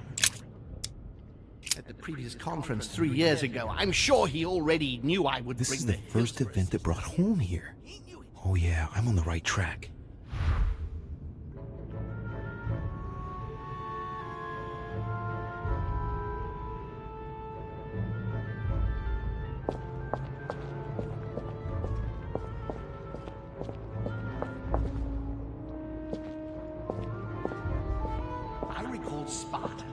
At the previous conference 3 years ago, I'm sure he already knew I would This bring is the first event that brought home here. Oh yeah, I'm on the right track. I recall Sparta.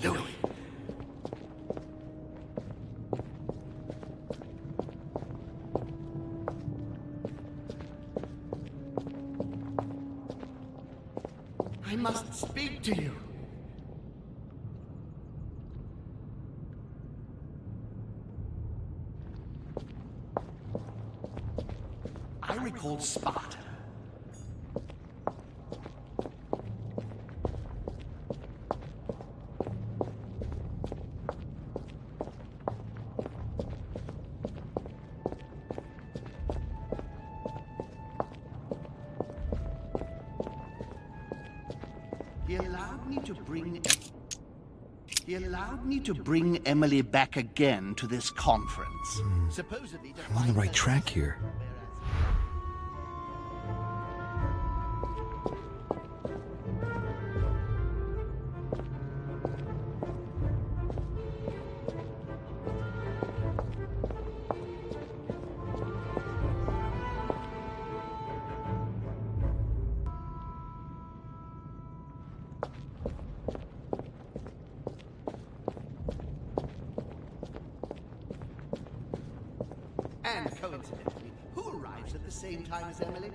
Louis. I must speak to you. I recalled Sparta. He allowed me to bring Emily back again to this conference. Supposedly to I'm on the find right her track here. And coincidentally, who arrives at the same time as Emily?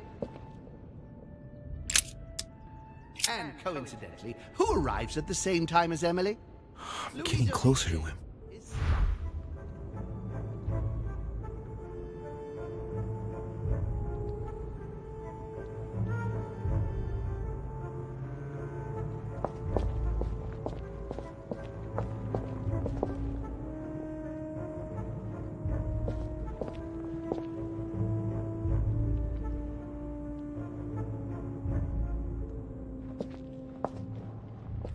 And coincidentally, who arrives at the same time as Emily? I'm getting closer to him.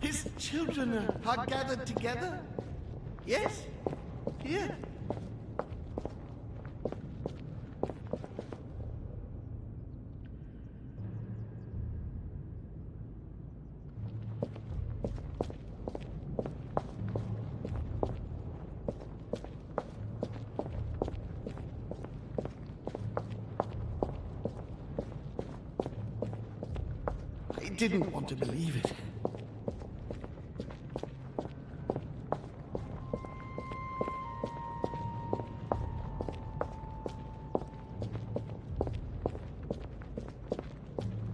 His children are gathered together? Yes? Here. didn't want to believe it.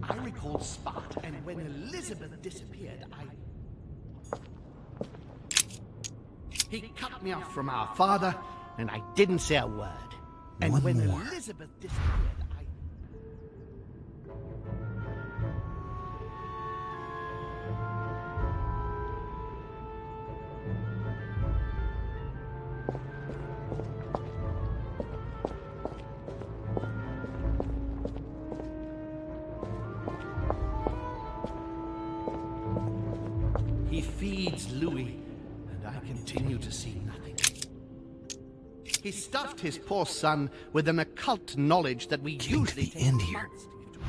I recall Spot, and when Elizabeth disappeared, He cut me off from our father, and I didn't say a word. And when Elizabeth disappeared, He feeds Louis, and I continue to see nothing. He stuffed his poor son with an occult knowledge that we usually take end here. months to get to.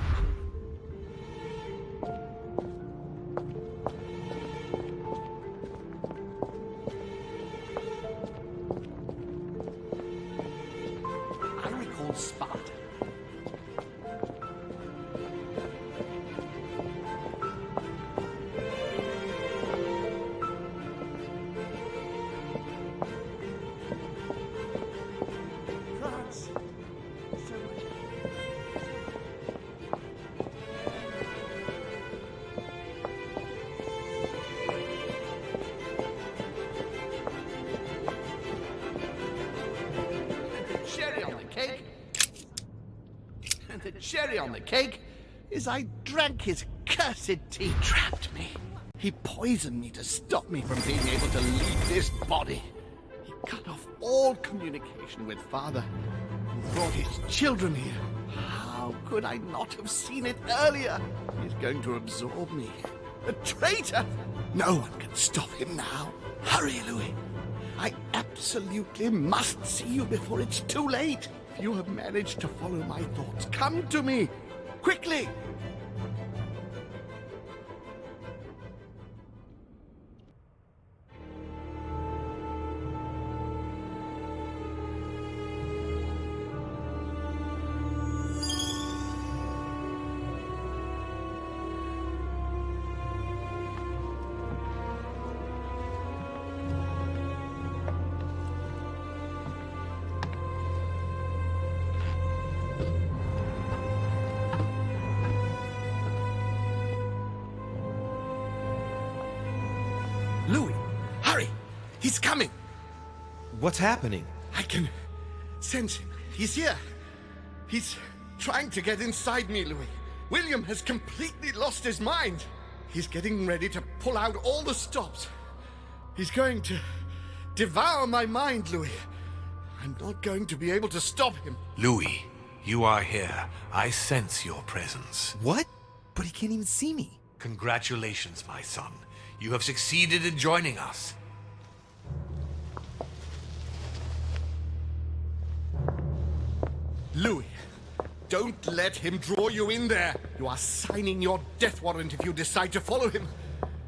I recall Spot. And the cherry on the cake is I drank his cursed tea. He trapped me. He poisoned me to stop me from being able to leave this body. He cut off all communication with Father and brought his children here. How could I not have seen it earlier? He's going to absorb me. A traitor! No one can stop him now. Hurry, Louis. I absolutely must see you before it's too late. If you have managed to follow my thoughts, come to me. Quickly! Louis, hurry! He's coming! What's happening? I can sense him. He's here. He's trying to get inside me, Louis. William has completely lost his mind. He's getting ready to pull out all the stops. He's going to devour my mind, Louis. I'm not going to be able to stop him. Louis, you are here. I sense your presence. What? But he can't even see me. Congratulations, my son. You have succeeded in joining us. Louis, don't let him draw you in there. You are signing your death warrant if you decide to follow him.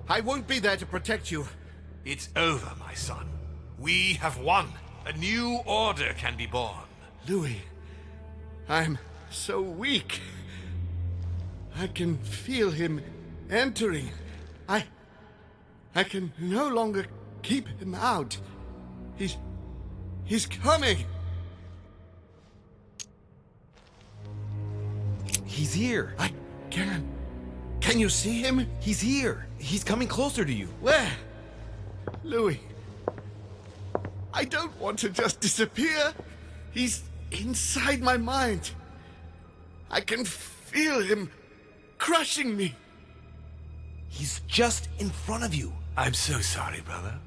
I won't be there to protect you. It's over, my son. We have won. A new order can be born. Louis, I'm so weak. I can feel him entering. I can no longer keep him out. He's coming. He's here. I can. Can you see him? He's here. He's coming closer to you. Where? Louis. I don't want to just disappear. He's inside my mind. I can feel him crushing me. He's just in front of you. I'm so sorry, brother.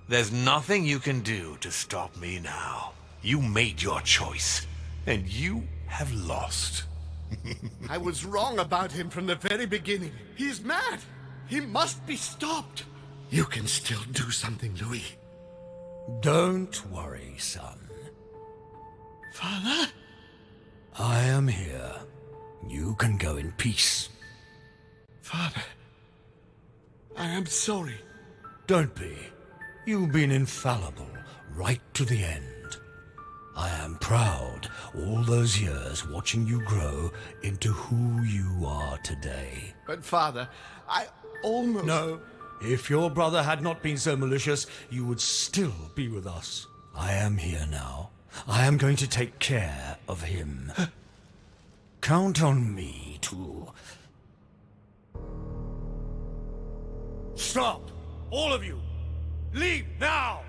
There's nothing you can do to stop me now. You made your choice, and you have lost. I was wrong about him from the very beginning. He's mad. He must be stopped. You can still do something, Louis. Don't worry, son. Father? I am here. You can go in peace. Father, I am sorry. Don't be. You've been infallible right to the end. I am proud all those years watching you grow into who you are today. But, Father, I almost... No, if your brother had not been so malicious, you would still be with us. I am here now. I am going to take care of him. Count on me to... Stop! All of you! Leave now!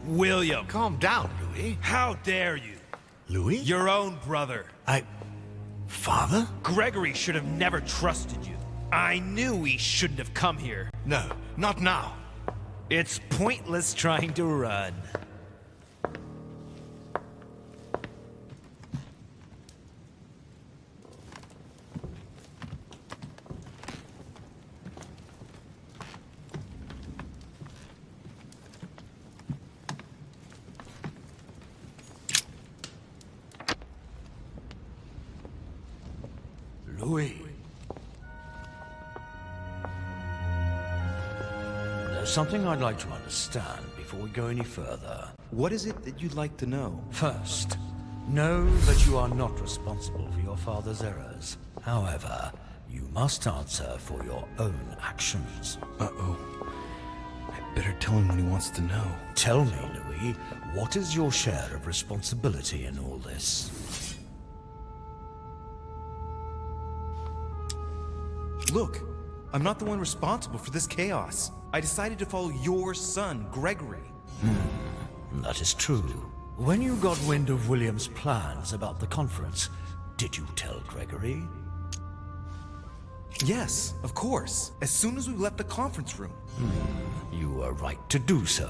William! Calm down, Louis. How dare you? Louis? Your own brother. Father? Gregory should have never trusted you. I knew he shouldn't have come here. No, not now. It's pointless trying to run. Louis. There's something I'd like to understand before we go any further. What is it that you'd like to know? First, know that you are not responsible for your father's errors. However, you must answer for your own actions. Uh-oh. I better tell him what he wants to know. Tell me, Louis, what is your share of responsibility in all this? Look, I'm not the one responsible for this chaos. I decided to follow your son, Gregory. That is true. When you got wind of William's plans about the conference, did you tell Gregory? Yes, of course. As soon as we left the conference room. You were right to do so.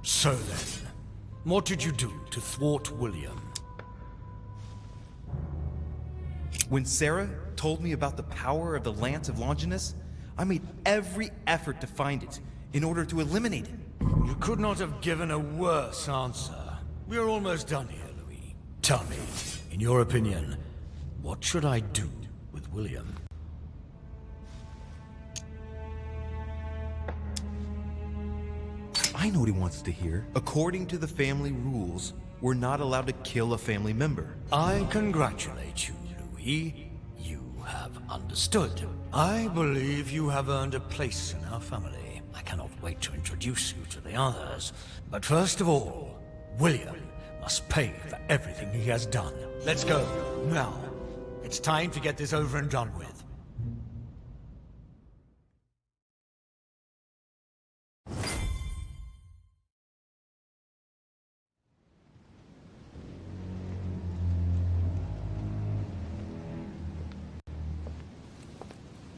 So then, what did you do to thwart William? When Sarah told me about the power of the Lance of Longinus, I made every effort to find it in order to eliminate it. You could not have given a worse answer. We are almost done here, Louis. Tell me, in your opinion, what should I do with William? I know what he wants to hear. According to the family rules, we're not allowed to kill a family member. I congratulate you, Louis. You have understood. I believe you have earned a place in our family. I cannot wait to introduce you to the others. But first of all, William must pay for everything he has done. Let's go. Now, it's time to get this over and done with.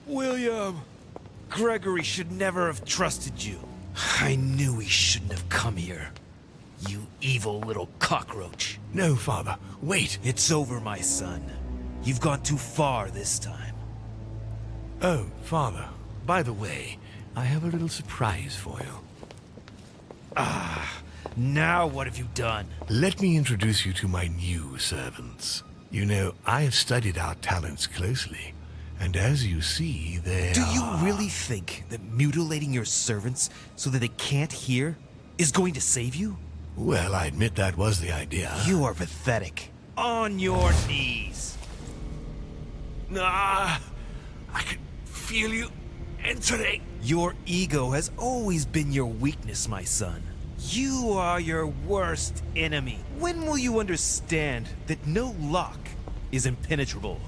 William! Gregory should never have trusted you. I knew he shouldn't have come here. You evil little cockroach. No, Father. Wait. It's over, my son. You've gone too far this time. Oh, Father. By the way, I have a little surprise for you. Now what have you done? Let me introduce you to my new servants. You know, I have studied our talents closely. And as you see, they Do you are... really think that mutilating your servants so that they can't hear is going to save you? Well, I admit that was the idea. You are pathetic. On your knees. I can feel you entering. Your ego has always been your weakness, my son. You are your worst enemy. When will you understand that no lock is impenetrable?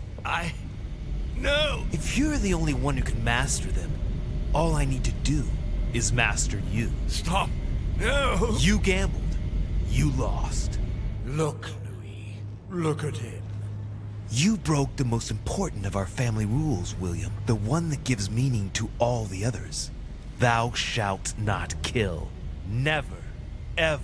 No! If you're the only one who can master them, all I need to do is master you. Stop! No! You gambled. You lost. Look, Louis. Look at him. You broke the most important of our family rules, William. The one that gives meaning to all the others. Thou shalt not kill. Never, ever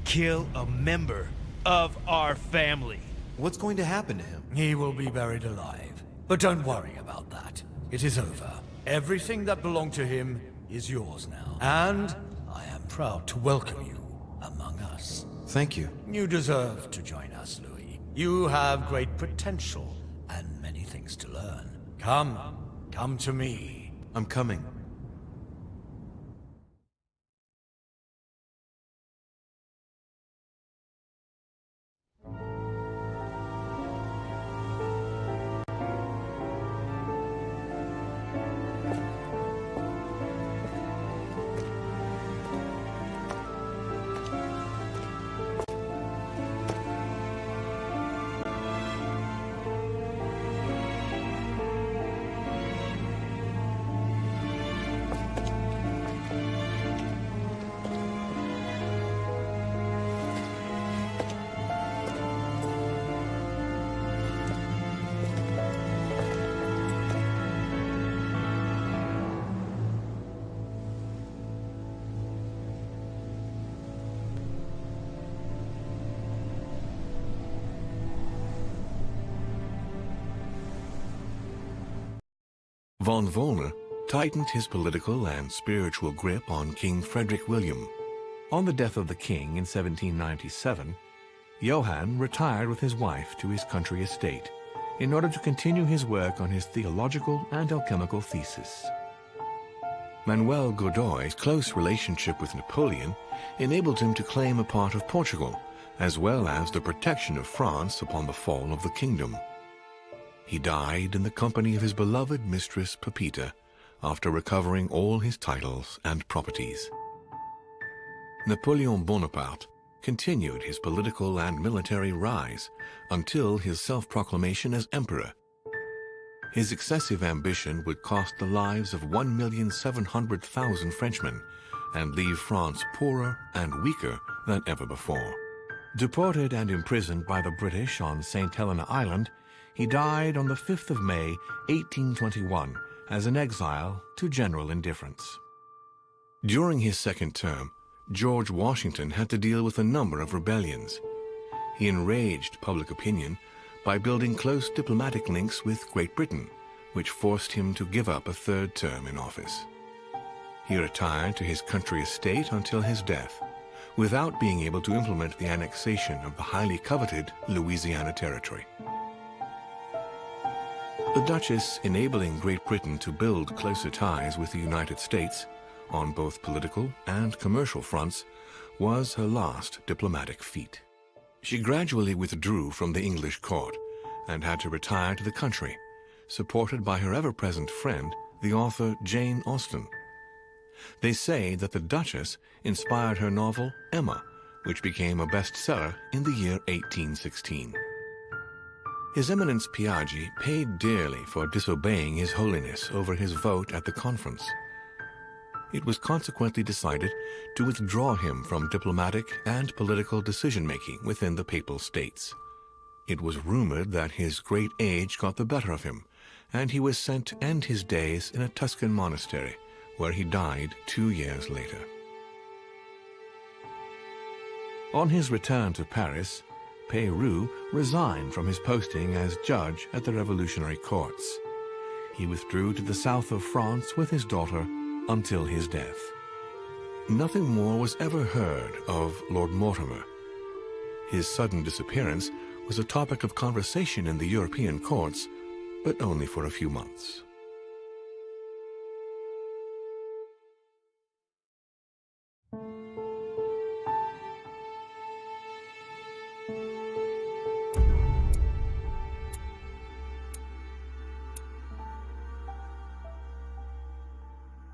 kill a member of our family. What's going to happen to him? He will be buried alive. But don't worry about that. It is over. Everything that belonged to him is yours now. And I am proud to welcome you among us. Thank you. You deserve to join us, Louis. You have great potential and many things to learn. Come to me. I'm coming. Von Volner tightened his political and spiritual grip on King Frederick William. On the death of the king in 1797, Johann retired with his wife to his country estate in order to continue his work on his theological and alchemical thesis. Manuel Godoy's close relationship with Napoleon enabled him to claim a part of Portugal, as well as the protection of France upon the fall of the kingdom. He died in the company of his beloved mistress Pepita after recovering all his titles and properties. Napoleon Bonaparte continued his political and military rise until his self-proclamation as emperor. His excessive ambition would cost the lives of 1,700,000 Frenchmen and leave France poorer and weaker than ever before. Deported and imprisoned by the British on St. Helena Island, he died on the 5th of May, 1821, as an exile to general indifference. During his second term, George Washington had to deal with a number of rebellions. He enraged public opinion by building close diplomatic links with Great Britain, which forced him to give up a third term in office. He retired to his country estate until his death, without being able to implement the annexation of the highly coveted Louisiana Territory. The Duchess enabling Great Britain to build closer ties with the United States, on both political and commercial fronts, was her last diplomatic feat. She gradually withdrew from the English court and had to retire to the country, supported by her ever-present friend, the author Jane Austen. They say that the Duchess inspired her novel Emma, which became a bestseller in the year 1816. His Eminence Piaggi paid dearly for disobeying His Holiness over his vote at the conference. It was consequently decided to withdraw him from diplomatic and political decision-making within the Papal States. It was rumored that his great age got the better of him, and he was sent to end his days in a Tuscan monastery, where he died 2 years later. On his return to Paris, Peyroux resigned from his posting as judge at the revolutionary courts. He withdrew to the south of France with his daughter until his death. Nothing more was ever heard of Lord Mortimer. His sudden disappearance was a topic of conversation in the European courts, but only for a few months.